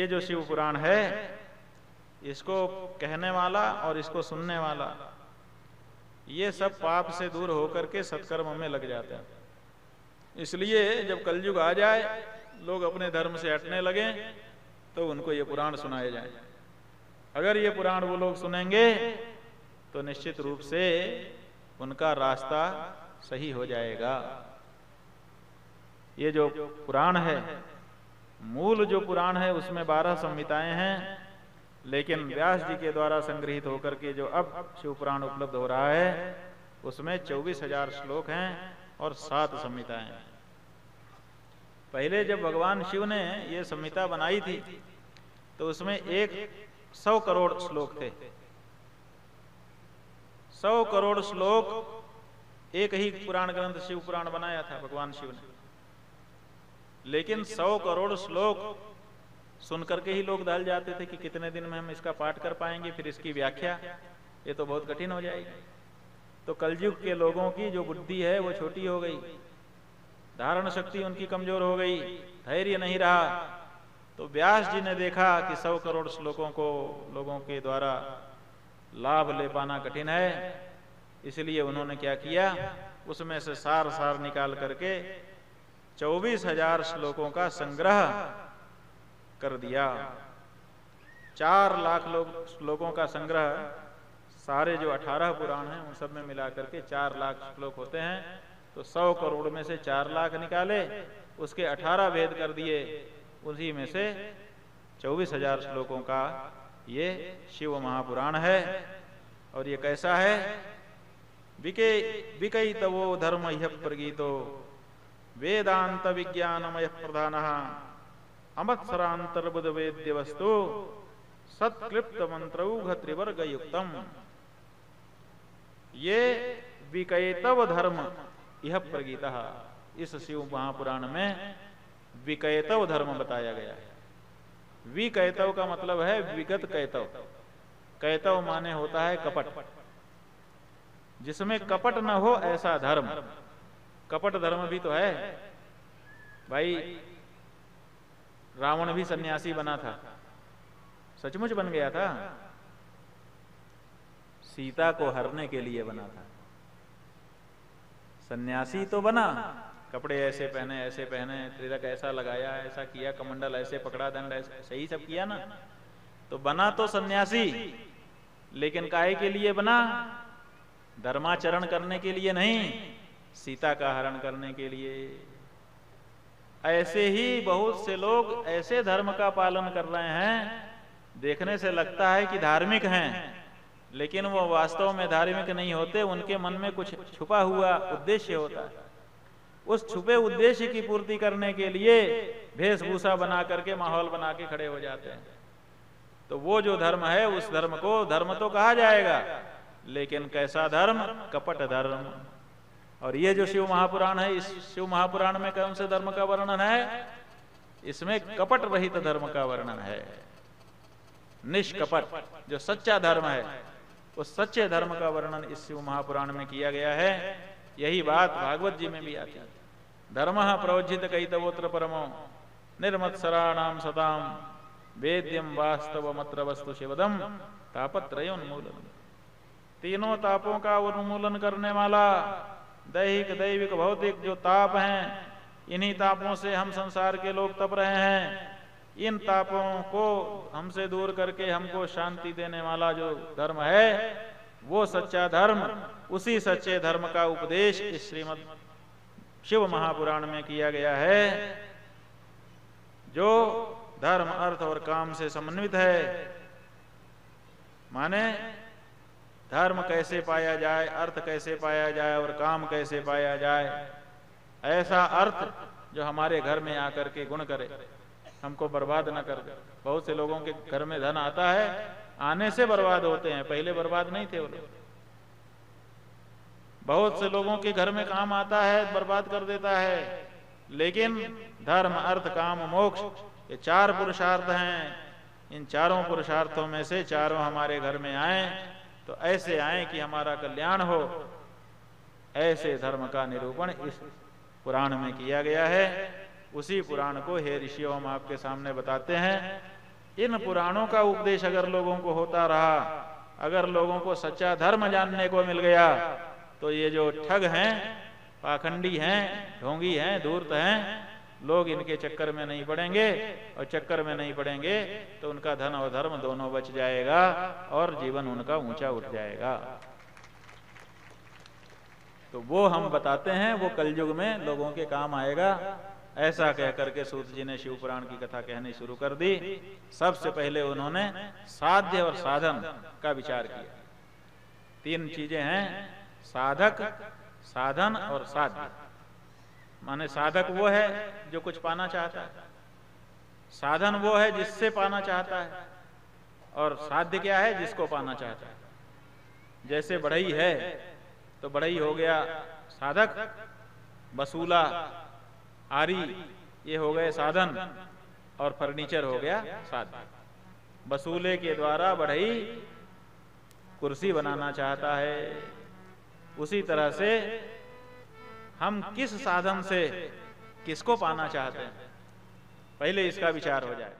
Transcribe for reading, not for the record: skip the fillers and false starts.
ये जो शिव पुराण है, इसको कहने वाला और इसको सुनने वाला, ये सब पाप से दूर होकर के सत्कर्म में लग जाते हैं। इसलिए जब कलयुग आ जाए, लोग अपने धर्म से हटने लगे, तो उनको ये पुराण सुनाए जाए। अगर ये पुराण वो लोग सुनेंगे तो निश्चित रूप से उनका रास्ता सही हो जाएगा। ये जो पुराण है, मूल जो पुराण है, उसमें 12 संहिताएं हैं, लेकिन व्यास जी के द्वारा संग्रहित होकर के जो अब शिव पुराण उपलब्ध हो रहा है, उसमें 24,000 श्लोक हैं और 7 संहिताएं हैं। पहले जब भगवान शिव ने ये संहिता बनाई थी, तो उसमें 100 करोड़ श्लोक थे। 100 करोड़ श्लोक एक ही पुराण ग्रंथ शिव पुराण बनाया था भगवान शिव ने। लेकिन 100 करोड़ श्लोक सुनकर के ही लोग दहल जाते थे कि कितने दिन में हम इसका पाठ कर पाएंगे, फिर इसकी व्याख्या, ये तो बहुत कठिन हो जाएगी। तो कलयुग के लोगों की जो बुद्धि है वो छोटी हो गई, धारण शक्ति उनकी कमजोर हो गई, धैर्य नहीं रहा। तो व्यास जी ने देखा कि 100 करोड़ श्लोकों को लोगों के द्वारा लाभ ले पाना कठिन है, इसलिए उन्होंने क्या किया, उसमें से सार सार निकाल करके 24,000 श्लोकों का संग्रह कर दिया। 4 लाख श्लोकों का संग्रह, सारे जो 18 पुराण हैं उन सब में मिला करके 4 लाख श्लोक होते हैं। तो 100 करोड़ में से 4 लाख निकाले, उसके 18 भेद कर दिए, उसी में से 24,000 श्लोकों का ये शिव महापुराण है। और ये कैसा है, विकई तवो धर्म ह्य प्रगीतो वेदांत विज्ञानमय प्रधान अमत्सरांतर्बुद वेद्य वस्तु सत्क्लिप्त मंत्रौघ त्रिवर्ग युक्तम। ये विकयतव धर्म यह प्रगीता, इस शिव महापुराण में विकयतव धर्म बताया गया है। विकयतव का मतलब है विगत कैतव। कैतव माने होता है कपट, जिसमें कपट न हो ऐसा धर्म। कपट धर्म भी तो है भाई। रावण भी सन्यासी बना था, सचमुच बन गया था, सीता को हरने के लिए बना था। सन्यासी तो बना, कपड़े ऐसे पहने, तिलक ऐसा लगाया, ऐसा किया, कमंडल ऐसे पकड़ा, दंड ऐसे, सही सब किया ना, तो बना तो सन्यासी, लेकिन काहे के लिए बना? धर्माचरण करने के लिए नहीं, सीता का हरण करने के लिए। ऐसे ही बहुत से लोग ऐसे धर्म का पालन कर रहे हैं, देखने से लगता है कि धार्मिक हैं, लेकिन वो वास्तव में धार्मिक नहीं होते। उनके मन में कुछ छुपा हुआ उद्देश्य होता है। उस छुपे उद्देश्य की पूर्ति करने के लिए वेशभूषा बना करके, माहौल बना के खड़े हो जाते हैं। तो वो जो धर्म है, उस धर्म को धर्म तो कहा जाएगा, लेकिन कैसा धर्म? कपट धर्म। और ये जो शिव महापुराण है, इस शिव महापुराण में कौन से धर्म का वर्णन है? इसमें कपट रहित धर्म का वर्णन है। निष्कपट जो सच्चा धर्म है, उस सच्चे धर्म का वर्णन इस शिव महापुराण में किया गया है। यही बात भागवत जी में भी आती है। धर्मः प्रवज्जित कैतवोत्र परमो निर्मत्सराणाम सताम वेद्यम वास्तवमत्र वस्तु शिवदम तापत्रयोन्मूलन। तीनों तापों का उन्मूलन करने वाला, दैहिक, दैविक, भौतिक जो ताप हैं, इन्हीं तापों से हम संसार के लोग तप रहे हैं। इन तापों को हमसे दूर करके हमको शांति देने वाला जो धर्म है, वो सच्चा धर्म। उसी सच्चे धर्म का उपदेश इस श्रीमद् शिव महापुराण में किया गया है, जो धर्म, अर्थ और काम से समन्वित है। माने धर्म कैसे पाया जाए, अर्थ कैसे पाया जाए और काम कैसे पाया जाए। ऐसा अर्थ जो हमारे घर में आकर के गुण करे, हमको बर्बाद न कर दे। बहुत से लोगों के घर में धन आता है, आने से बर्बाद होते हैं, पहले बर्बाद नहीं थे वो लोग। बहुत से लोगों के घर में काम आता है, बर्बाद कर देता है। लेकिन धर्म, अर्थ, काम, मोक्ष, ये 4 पुरुषार्थ हैं। इन चारों पुरुषार्थों में से चारों हमारे घर में आए तो ऐसे आए कि हमारा कल्याण हो। ऐसे धर्म का निरूपण इस पुराण में किया गया है। उसी पुराण को हे ऋषियों हम आपके सामने बताते हैं। इन पुराणों का उपदेश अगर लोगों को होता रहा, अगर लोगों को सच्चा धर्म जानने को मिल गया, तो ये जो ठग हैं, पाखंडी हैं, ढोंगी हैं, धूर्त हैं, लोग इनके चक्कर में नहीं पड़ेंगे। और चक्कर में नहीं पड़ेंगे तो उनका धन और धर्म दोनों बच जाएगा और जीवन उनका ऊंचा उठ जाएगा। तो वो हम बताते हैं, वो कलयुग में लोगों के काम आएगा। ऐसा कह करके सूत जी ने शिव पुराण की कथा कहनी शुरू कर दी। सबसे पहले उन्होंने साध्य और साधन का विचार किया। तीन चीजें हैं, साधक, साधन और साध्य। माने साधक वो है जो कुछ पाना चाहता है, साधन वो है जिससे पाना चाहता है, और साध्य क्या है, जिसको पाना चाहता है। जैसे बढ़ई है तो बढ़ई हो गया साधक, बसूला, आरी ये हो गए साधन, और फर्नीचर हो गया साध्य। बसूले के द्वारा बढ़ई कुर्सी बनाना चाहता है, उसी तरह से हम किस साधन से किसको पाना चाहते हैं, पहले इसका विचार हो जाए।